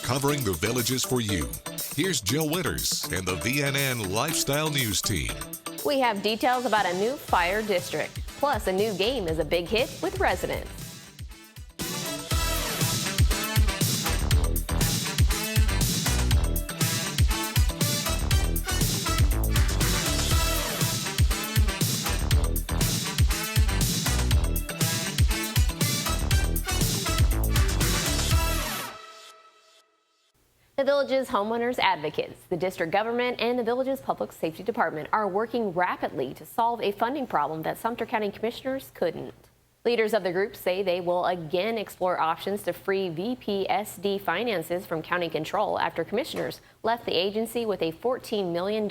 covering the Villages for you. Here's Jill Winters and the VNN Lifestyle News team. We have details about a new fire district. Plus, a new game is a big hit with residents. The Village's homeowners advocates, the district government, and the Village's public safety department are working rapidly to solve a funding problem that Sumter County commissioners couldn't. Leaders of the group say they will again explore options to free VPSD finances from county control after commissioners left the agency with a $14 million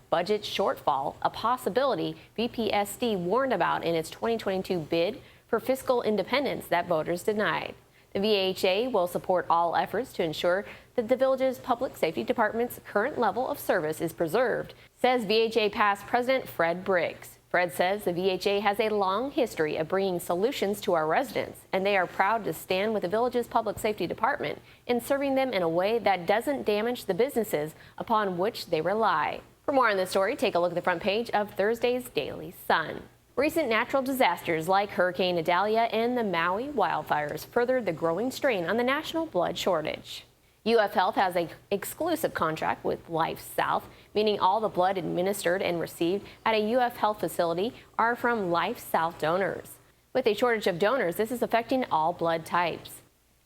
budget shortfall, a possibility VPSD warned about in its 2022 bid for fiscal independence that voters denied. The VHA will support all efforts to ensure that the Village's public safety department's current level of service is preserved, says VHA past president Fred Briggs. Fred says the VHA has a long history of bringing solutions to our residents, and they are proud to stand with the Village's public safety department in serving them in a way that doesn't damage the businesses upon which they rely. For more on this story, take a look at the front page of Thursday's Daily Sun. Recent natural disasters like Hurricane Idalia and the Maui wildfires furthered the growing strain on the national blood shortage. UF Health has an exclusive contract with Life South, meaning all the blood administered and received at a UF Health facility are from Life South donors. With a shortage of donors, this is affecting all blood types.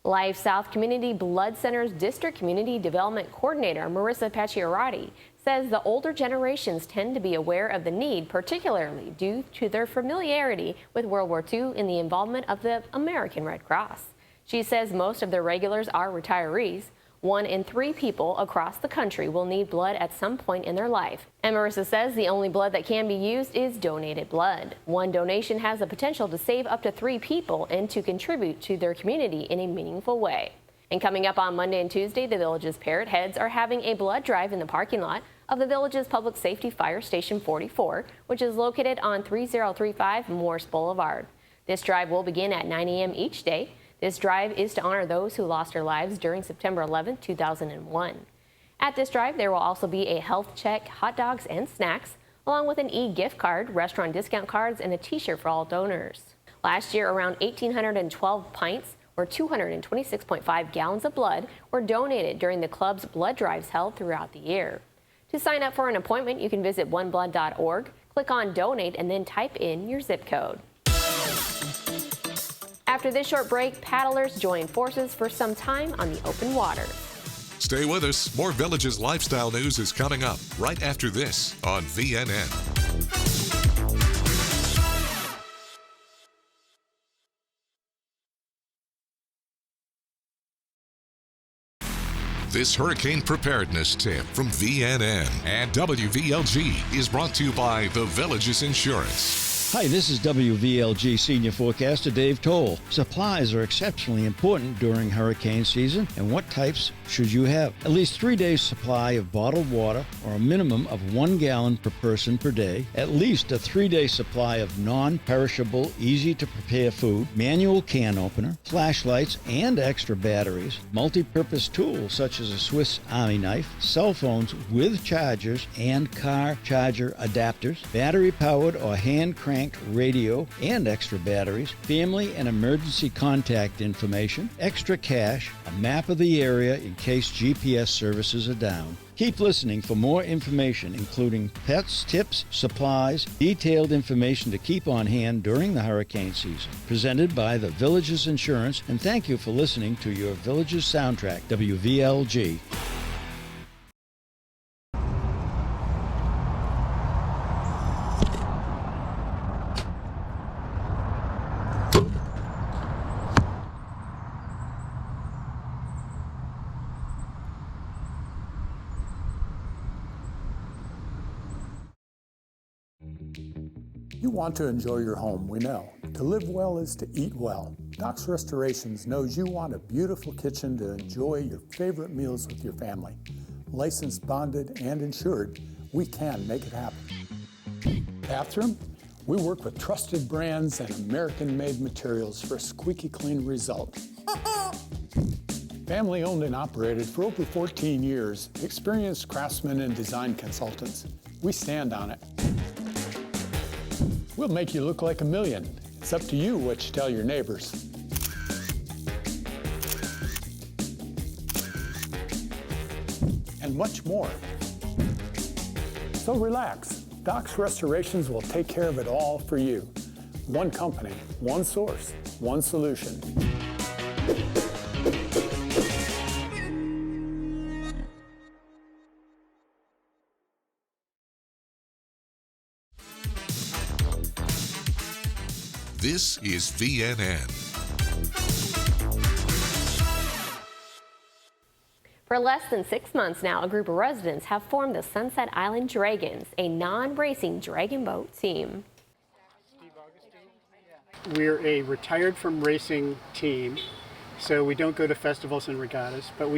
Life South Community Blood Center's District Community Development Coordinator, Marissa Pacchiarotti, says the older generations tend to be aware of the need, particularly due to their familiarity with World War II and the involvement of the American Red Cross. She says most of their regulars are retirees. 1 in 3 people across the country will need blood at some point in their life. And Marissa says the only blood that can be used is donated blood. One donation has the potential to save up to 3 people and to contribute to their community in a meaningful way. And coming up on Monday and Tuesday, the Village's Parrot Heads are having a blood drive in the parking lot of the Village's Public Safety Fire Station 44, which is located on 3035 Morse Boulevard. This drive will begin at 9 a.m. each day. This drive is to honor those who lost their lives during September 11, 2001. At this drive, there will also be a health check, hot dogs and snacks, along with an e-gift card, restaurant discount cards, and a t-shirt for all donors. Last year, around 1,812 pints, or 226.5 gallons of blood, were donated during the club's blood drives held throughout the year. To sign up for an appointment, you can visit oneblood.org, click on Donate, and then type in your zip code. After this short break, paddlers join forces for some time on the open water. Stay with us. More Villages lifestyle news is coming up right after this on VNN. This hurricane preparedness tip from VNN and WVLG is brought to you by the Villages Insurance. Hi, this is WVLG Senior Forecaster Dave Toll. Supplies are exceptionally important during hurricane season, and what types should you have? At least 3 days supply of bottled water, or a minimum of 1 gallon per person per day. At least a 3-day supply of non-perishable, easy-to-prepare food, manual can opener, flashlights and extra batteries, multi-purpose tools such as a Swiss Army knife, cell phones with chargers and car charger adapters, battery-powered or hand-cranked radio and extra batteries, family and emergency contact information, extra cash, a map of the area in case GPS services are down. Keep listening for more information, including pets, tips, supplies, detailed information to keep on hand during the hurricane season. Presented by the Villages Insurance, and thank you for listening to your Villages soundtrack, WVLG. You want to enjoy your home, we know. To live well is to eat well. Knox Restorations knows you want a beautiful kitchen to enjoy your favorite meals with your family. Licensed, bonded, and insured, we can make it happen. Bathroom? We work with trusted brands and American-made materials for a squeaky clean result. Family owned and operated for over 14 years, experienced craftsmen and design consultants. We stand on it. We'll make you look like a million. It's up to you what you tell your neighbors. And much more. So relax. Doc's Restorations will take care of it all for you. One company, one source, one solution. This is VNN. For less than 6 months now, a group of residents have formed the Sunset Island Dragons, a non-racing dragon boat team. We're a retired from racing team, so we don't go to festivals and regattas, but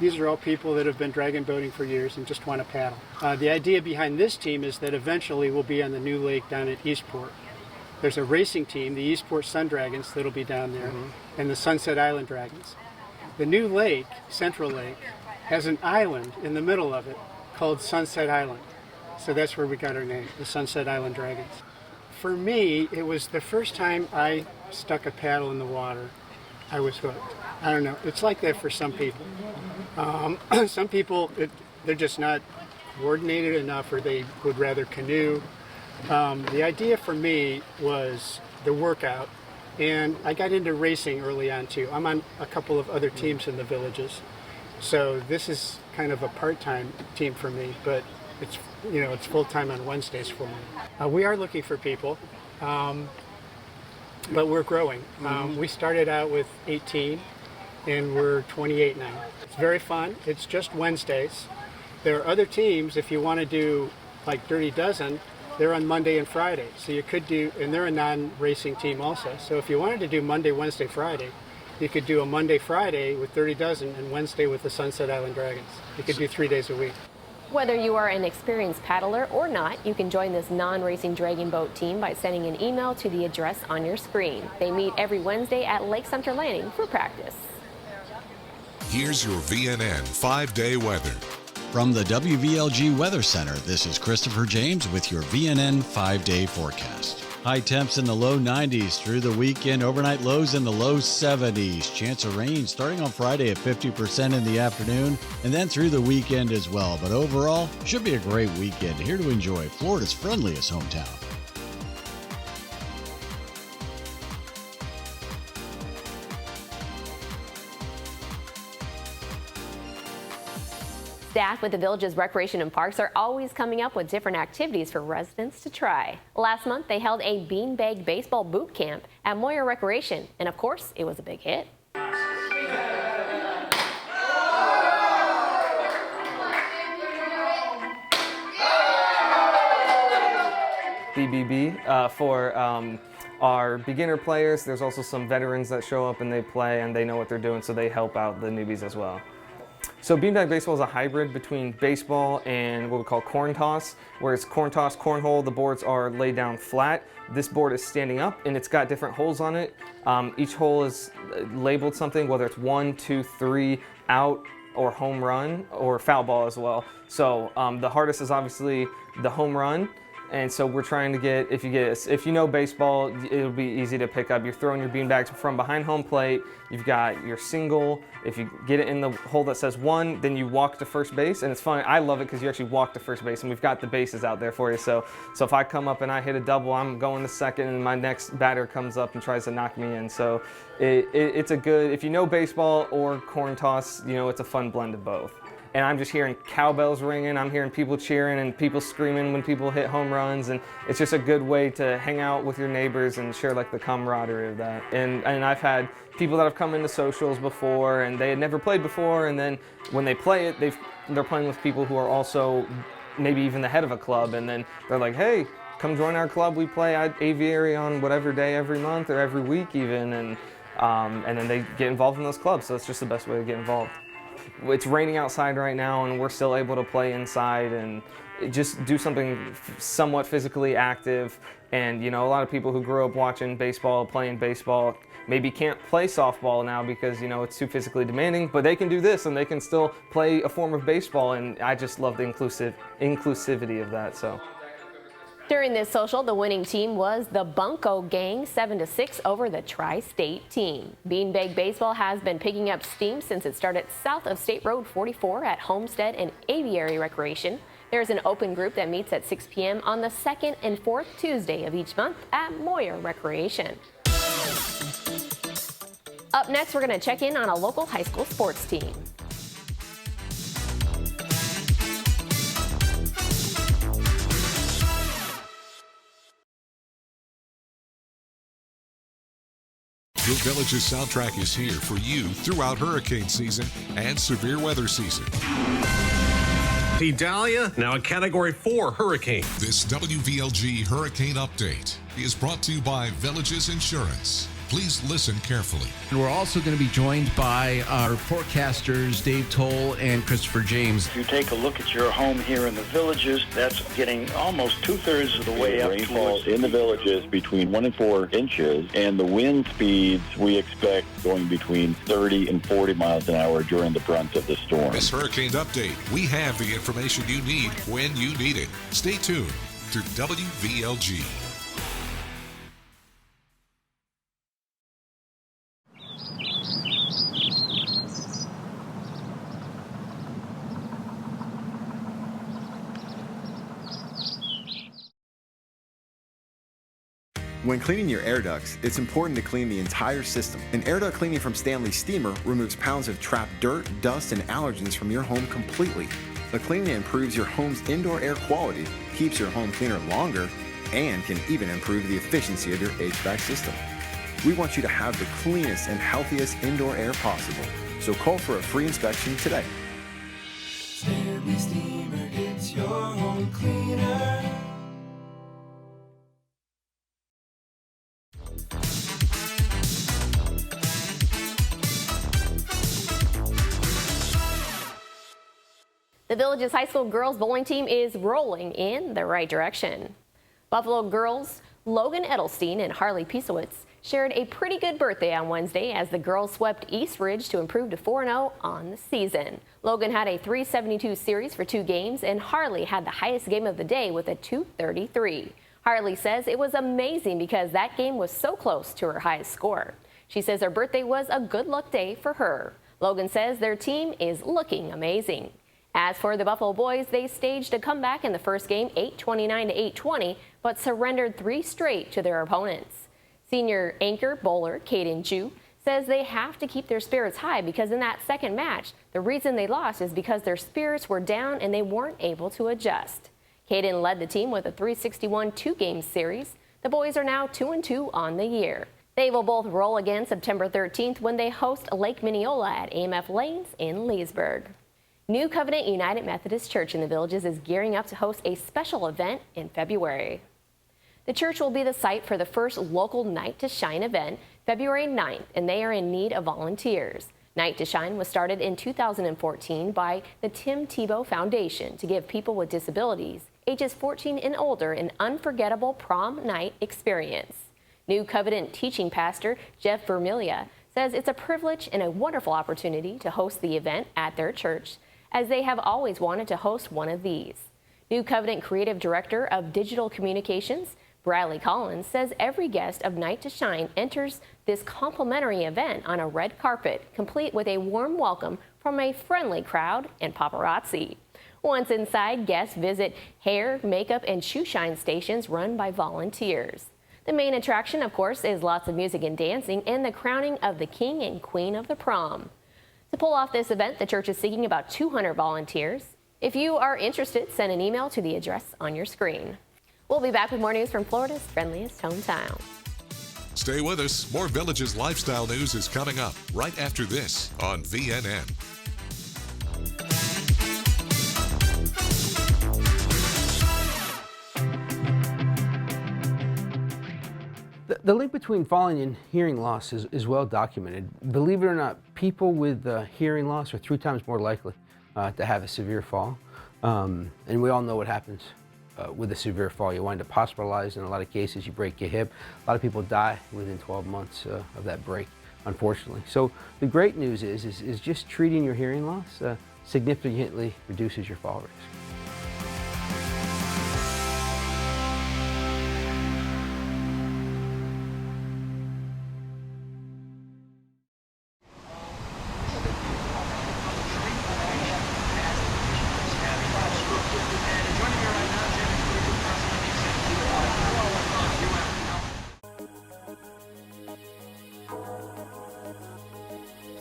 these are all people that have been dragon boating for years and just want to paddle. The idea behind this team is that eventually we'll be on the new lake down at Eastport. There's a racing team, the Eastport Sun Dragons, that'll be down there, and the Sunset Island Dragons. The new lake, Central Lake, has an island in the middle of it called Sunset Island. So that's where we got our name, the Sunset Island Dragons. For me, it was the first time I stuck a paddle in the water, I was hooked. I don't know, it's like that for some people. Some people, they're just not coordinated enough, or they would rather canoe. The idea for me was the workout, and I got into racing early on too. I'm on a couple of other teams in the villages, so this is kind of a part-time team for me, but it's full-time on Wednesdays for me. We are looking for people, but we're growing. We started out with 18, and we're 28 now. It's very fun. It's just Wednesdays. There are other teams, if you want to do like Dirty Dozen, they're on Monday and Friday. So you could do, and they're a non-racing team also. So if you wanted to do Monday, Wednesday, Friday, you could do a Monday, Friday with 30 Dozen and Wednesday with the Sunset Island Dragons. You could do 3 days a week. Whether you are an experienced paddler or not, you can join this non-racing dragon boat team by sending an email to the address on your screen. They meet every Wednesday at Lake Sumter Landing for practice. Here's your VNN 5-day weather. From the WVLG Weather Center, this is Christopher James with your VNN 5-day forecast. High temps in the low 90s through the weekend, overnight lows in the low 70s. Chance of rain starting on Friday at 50% in the afternoon and then through the weekend as well. But overall, should be a great weekend here to enjoy Florida's friendliest hometown. Staff with the village's Recreation and Parks are always coming up with different activities for residents to try. Last month, they held a beanbag baseball boot camp at Moyer Recreation, and of course, it was a big hit. BBB for our beginner players. There's also some veterans that show up and they play and they know what they're doing, so they help out the newbies as well. So beanbag baseball is a hybrid between baseball and what we call corn toss, where it's corn toss, cornhole. The boards are laid down flat. This board is standing up and it's got different holes on it. Each hole is labeled something, whether it's 1, 2, 3, out, or home run, or foul ball as well. So the hardest is obviously the home run. And so we're trying to get, if you know baseball, it'll be easy to pick up. You're throwing your beanbags from behind home plate. You've got your single. If you get it in the hole that says 1, then you walk to first base, and it's fun. I love it because you actually walk to first base, and we've got the bases out there for you. So if I come up and I hit a double, I'm going to second, and my next batter comes up and tries to knock me in. So it's a good, if you know baseball or corn toss, it's a fun blend of both. And I'm just hearing cowbells ringing, I'm hearing people cheering and people screaming when people hit home runs, and it's just a good way to hang out with your neighbors and share like the camaraderie of that. And I've had people that have come into socials before and they had never played before, and then when they play it, they're playing with people who are also maybe even the head of a club, and then they're like, hey, come join our club, we play aviary on whatever day every month or every week even, and then they get involved in those clubs, so it's just the best way to get involved. It's raining outside right now and we're still able to play inside, and just do something somewhat physically active. And you know, a lot of people who grew up watching baseball, playing baseball, maybe can't play softball now because, you know, it's too physically demanding, but they can do this and they can still play a form of baseball, and I just love the inclusivity of that. So. During this social, the winning team was the Bunko Gang, 7-6 over the Tri-State team. Beanbag Baseball has been picking up steam since it started south of State Road 44 at Homestead and Aviary Recreation. There's an open group that meets at 6 p.m. on the second and fourth Tuesday of each month at Moyer Recreation. Up next, we're going to check in on a local high school sports team. Your Village's soundtrack is here for you throughout hurricane season and severe weather season. Idalia, now a Category 4 hurricane. This WVLG Hurricane Update is brought to you by Villages Insurance. Please listen carefully. And we're also going to be joined by our forecasters, Dave Toll and Christopher James. If you take a look at your home here in the Villages, that's getting almost 2/3 of the way up. Rainfall in the Villages between 1 and 4 inches, and the wind speeds we expect going between 30 and 40 miles an hour during the brunt of the storm. This Hurricane Update, we have the information you need when you need it. Stay tuned to WVLG. When cleaning your air ducts, it's important to clean the entire system. An air duct cleaning from Stanley Steamer removes pounds of trapped dirt, dust, and allergens from your home completely. The cleaning improves your home's indoor air quality, keeps your home cleaner longer, and can even improve the efficiency of your HVAC system. We want you to have the cleanest and healthiest indoor air possible, so call for a free inspection today. Stanley Steamer gets your home cleaner. The Villages High School girls bowling team is rolling in the right direction. Buffalo girls Logan Edelstein and Harley Piesowitz shared a pretty good birthday on Wednesday as the girls swept East Ridge to improve to 4-0 on the season. Logan had a .372 series for 2 games, and Harley had the highest game of the day with a .233. Harley says it was amazing because that game was so close to her highest score. She says her birthday was a good luck day for her. Logan says their team is looking amazing. As for the Buffalo boys, they staged a comeback in the first game, 8-29 to 8-20, but surrendered 3 straight to their opponents. Senior anchor bowler Caden Chu says they have to keep their spirits high because in that second match, the reason they lost is because their spirits were down and they weren't able to adjust. Caden led the team with a .361 2-game series. The boys are now 2-2 on the year. They will both roll again September 13th when they host Lake Minneola at AMF Lanes in Leesburg. New Covenant United Methodist Church in the Villages is gearing up to host a special event in February. The church will be the site for the first local Night to Shine event February 9th, and they are in need of volunteers. Night to Shine was started in 2014 by the Tim Tebow Foundation to give people with disabilities ages 14 and older an unforgettable prom night experience. New Covenant teaching pastor Jeff Vermilia says it's a privilege and a wonderful opportunity to host the event at their church, as they have always wanted to host one of these. New Covenant Creative Director of Digital Communications, Bradley Collins, says every guest of Night to Shine enters this complimentary event on a red carpet, complete with a warm welcome from a friendly crowd and paparazzi. Once inside, guests visit hair, makeup, and shoe shine stations run by volunteers. The main attraction, of course, is lots of music and dancing and the crowning of the king and queen of the prom. To pull off this event, the church is seeking about 200 volunteers. If you are interested, send an email to the address on your screen. We'll be back with more news from Florida's friendliest hometown. Stay with us. More Villages lifestyle news is coming up right after this on VNN. The link between falling and hearing loss is well documented. Believe it or not, people with hearing loss are 3 times more likely to have a severe fall. And we all know what happens with a severe fall. You wind up hospitalized. In a lot of cases, you break your hip. A lot of people die within 12 months of that break, unfortunately. So the great news is just treating your hearing loss significantly reduces your fall risk.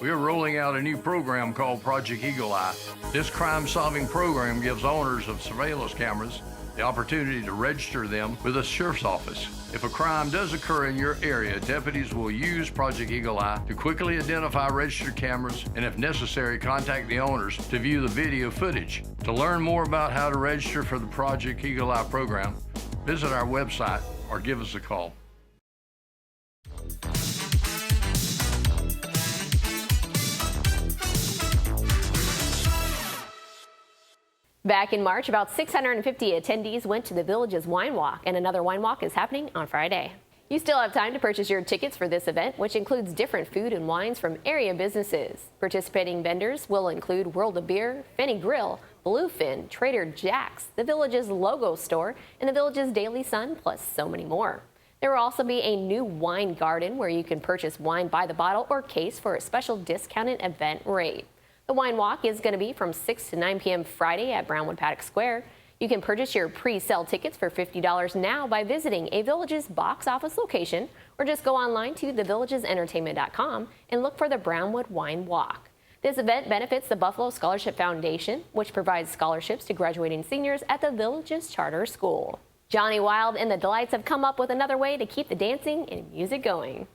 We are rolling out a new program called Project Eagle Eye. This crime-solving program gives owners of surveillance cameras the opportunity to register them with a sheriff's office. If a crime does occur in your area, deputies will use Project Eagle Eye to quickly identify registered cameras and, if necessary, contact the owners to view the video footage. To learn more about how to register for the Project Eagle Eye program, visit our website or give us a call. Back in March, about 650 attendees went to the Village's Wine Walk, and another wine walk is happening on Friday. You still have time to purchase your tickets for this event, which includes different food and wines from area businesses. Participating vendors will include World of Beer, Fenny Grill, Bluefin, Trader Jack's, the Village's Logo Store, and the Village's Daily Sun, plus so many more. There will also be a new wine garden where you can purchase wine by the bottle or case for a special discounted event rate. The wine walk is going to be from 6 to 9 p.m. Friday at Brownwood Paddock Square. You can purchase your pre-sale tickets for $50 now by visiting a Village's box office location, or just go online to thevillagesentertainment.com and look for the Brownwood Wine Walk. This event benefits the Buffalo Scholarship Foundation, which provides scholarships to graduating seniors at the Village's charter school. Johnny Wild and the Delights have come up with another way to keep the dancing and music going.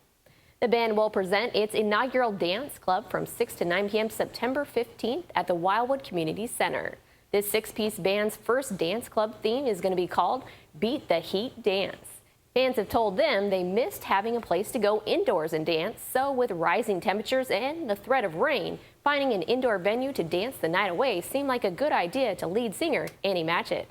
The band will present its inaugural dance club from 6 to 9 p.m. September 15th at the Wildwood Community Center. This six-piece band's first dance club theme is going to be called Beat the Heat Dance. Fans have told them they missed having a place to go indoors and dance, so with rising temperatures and the threat of rain, finding an indoor venue to dance the night away seemed like a good idea to lead singer Annie Matchett.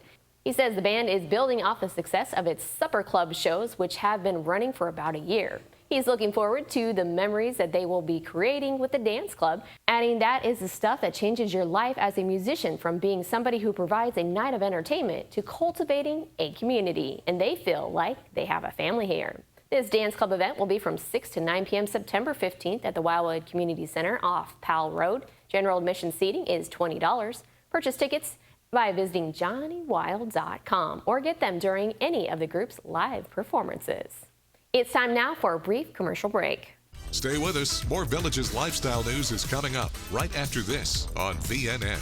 He says the band is building off the success of its Supper Club shows, which have been running for about a year. He's looking forward to the memories that they will be creating with the dance club, adding that is the stuff that changes your life as a musician, from being somebody who provides a night of entertainment to cultivating a community, and they feel like they have a family here. This dance club event will be from 6 to 9 p.m. September 15th at the Wildwood Community Center off Powell Road. General admission seating is $20. Purchase tickets by visiting johnnywild.com or get them during any of the group's live performances. It's time now for a brief commercial break. Stay with us. More Village's lifestyle news is coming up right after this on VNN.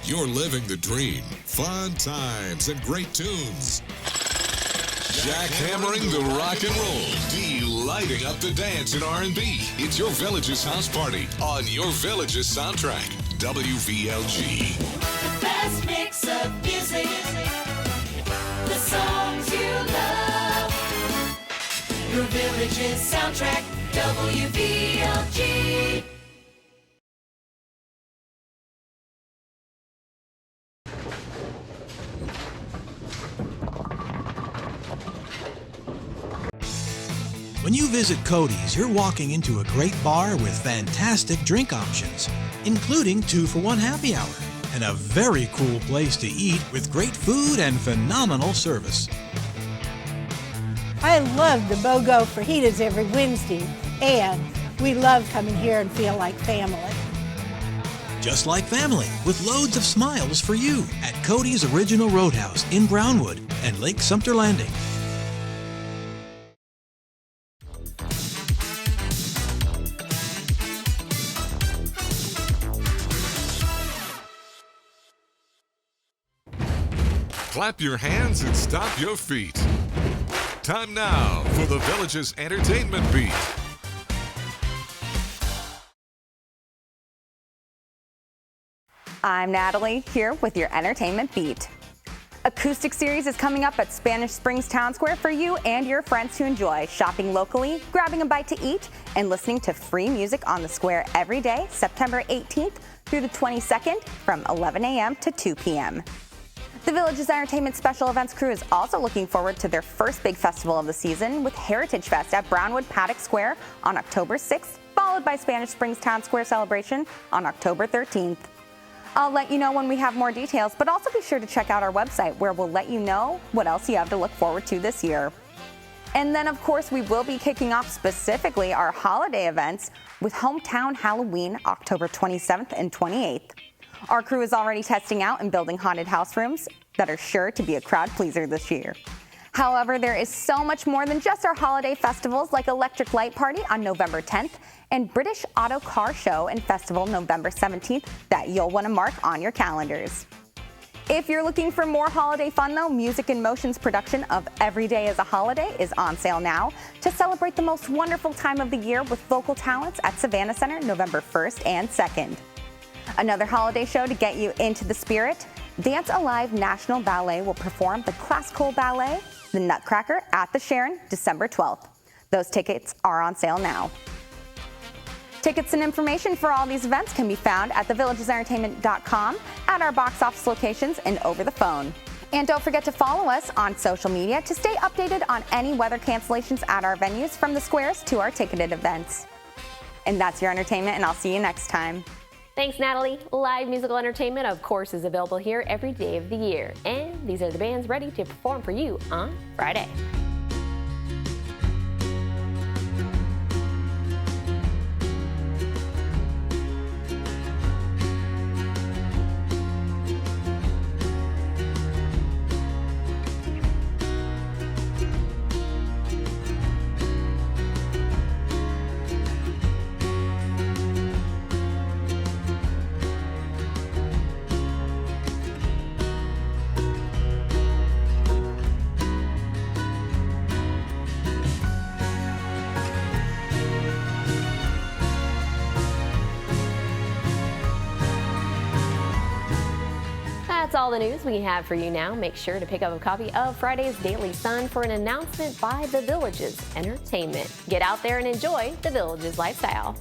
You're living the dream. Fun times and great tunes. Jackhammering the rock and roll, delighting up the dance in R&B. It's your Village's house party on your Village's soundtrack, WVLG. The best mix of music, the songs you love. Your Village's soundtrack, WVLG. When you visit Cody's, you're walking into a great bar with fantastic drink options, including 2-for-1 happy hour, and a very cool place to eat with great food and phenomenal service. I love the BOGO fajitas every Wednesday, and we love coming here and feel like family. Just like family, with loads of smiles for you at Cody's Original Roadhouse in Brownwood and Lake Sumter Landing. Clap your hands and stomp your feet. Time now for the Village's Entertainment Beat. I'm Natalie, here with your Entertainment Beat. Acoustic Series is coming up at Spanish Springs Town Square for you and your friends to enjoy, shopping locally, grabbing a bite to eat, and listening to free music on the square every day, September 18th through the 22nd from 11 a.m. to 2 p.m. The Village's Entertainment Special Events crew is also looking forward to their first big festival of the season with Heritage Fest at Brownwood Paddock Square on October 6th, followed by Spanish Springs Town Square celebration on October 13th. I'll let you know when we have more details, but also be sure to check out our website where we'll let you know what else you have to look forward to this year. And then, of course, we will be kicking off specifically our holiday events with Hometown Halloween, October 27th and 28th. Our crew is already testing out and building haunted house rooms that are sure to be a crowd pleaser this year. However, there is so much more than just our holiday festivals like Electric Light Party on November 10th and British Auto Car Show and Festival November 17th that you'll want to mark on your calendars. If you're looking for more holiday fun though, Music in Motion's production of Every Day is a Holiday is on sale now to celebrate the most wonderful time of the year with vocal talents at Savannah Center November 1st and 2nd. Another holiday show to get you into the spirit, Dance Alive National Ballet will perform the classical ballet, The Nutcracker, at the Sharon, December 12th. Those tickets are on sale now. Tickets and information for all these events can be found at thevillagesentertainment.com, at our box office locations, and over the phone. And don't forget to follow us on social media to stay updated on any weather cancellations at our venues, from the squares to our ticketed events. And that's your entertainment, and I'll see you next time. Thanks, Natalie. Live musical entertainment, of course, is available here every day of the year. And these are the bands ready to perform for you on Friday. That's all the news we have for you now. Make sure to pick up a copy of Friday's Daily Sun for an announcement by The Village's Entertainment. Get out there and enjoy The Village's lifestyle.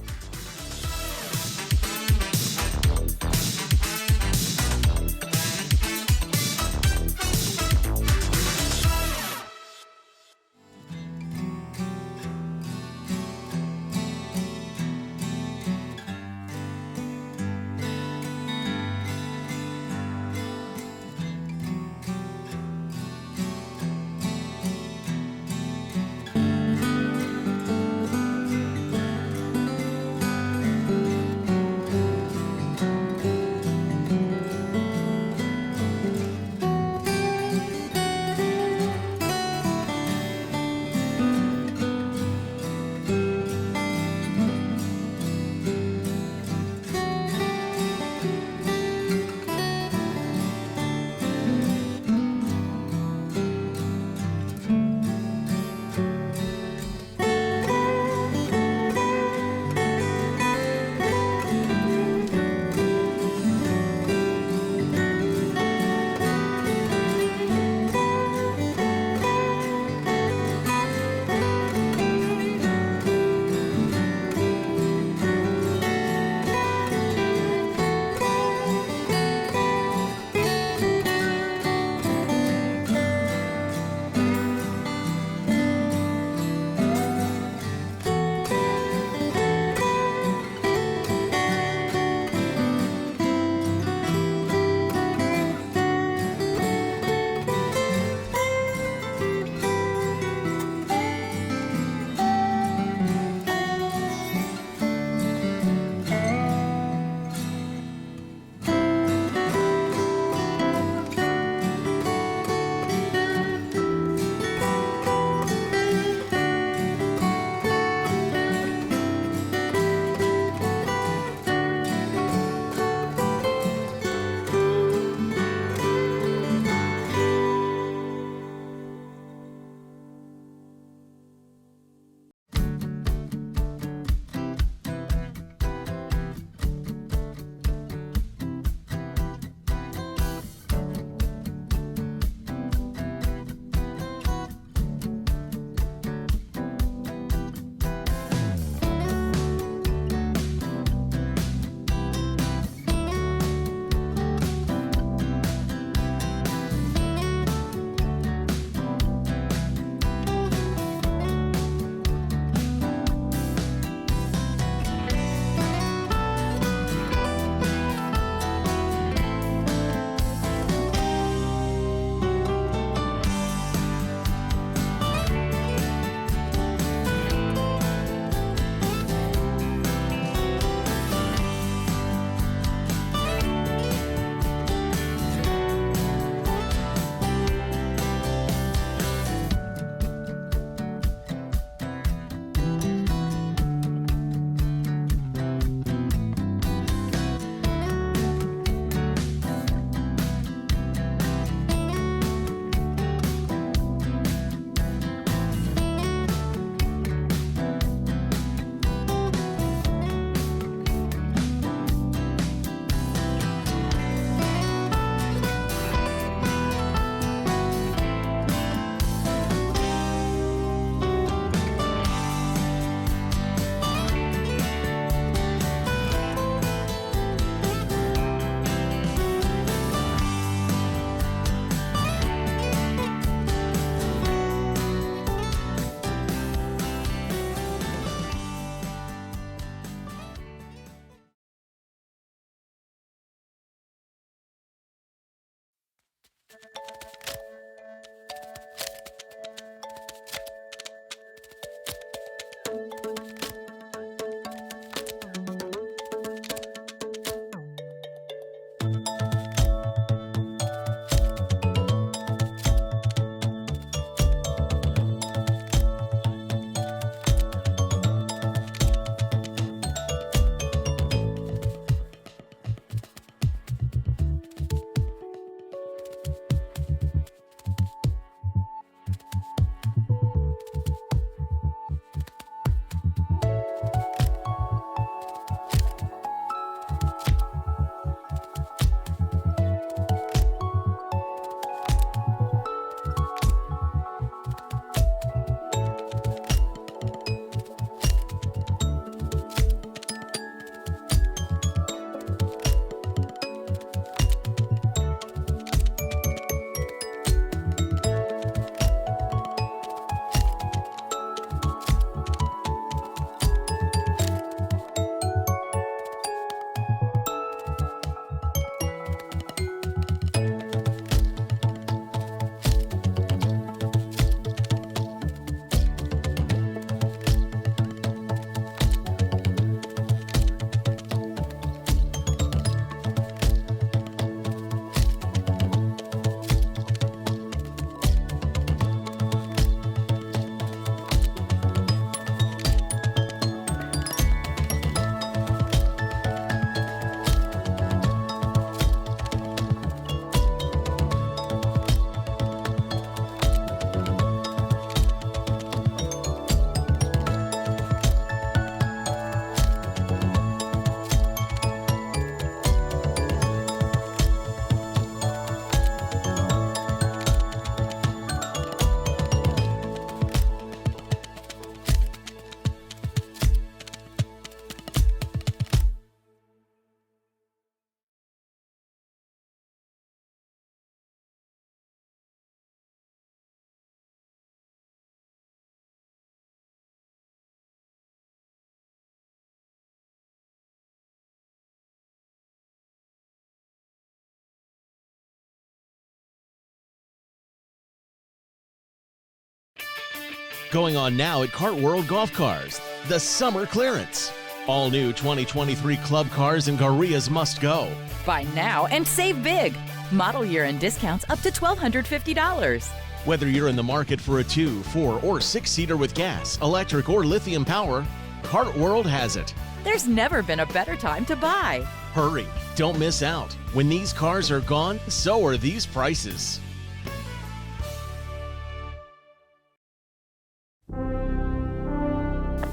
Going on now at Kart World Golf Cars, the summer clearance. All new 2023 club cars and Garias must go. Buy now and save big. Model year and discounts up to $1,250. Whether you're in the market for a 2, 4, or 6-seater with gas, electric, or lithium power, Kart World has it. There's never been a better time to buy. Hurry, don't miss out. When these cars are gone, so are these prices.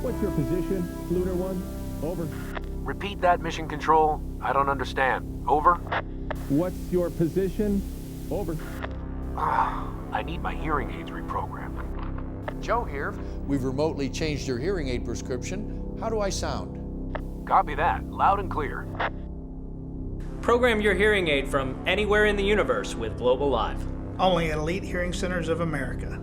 What's your position, Lunar One? Over. Repeat that, Mission Control. I don't understand. Over. What's your position? Over. I need my hearing aids reprogrammed. Joe here. We've remotely changed your hearing aid prescription. How do I sound? Copy that. Loud and clear. Program your hearing aid from anywhere in the universe with Global Live. Only at Elite Hearing Centers of America.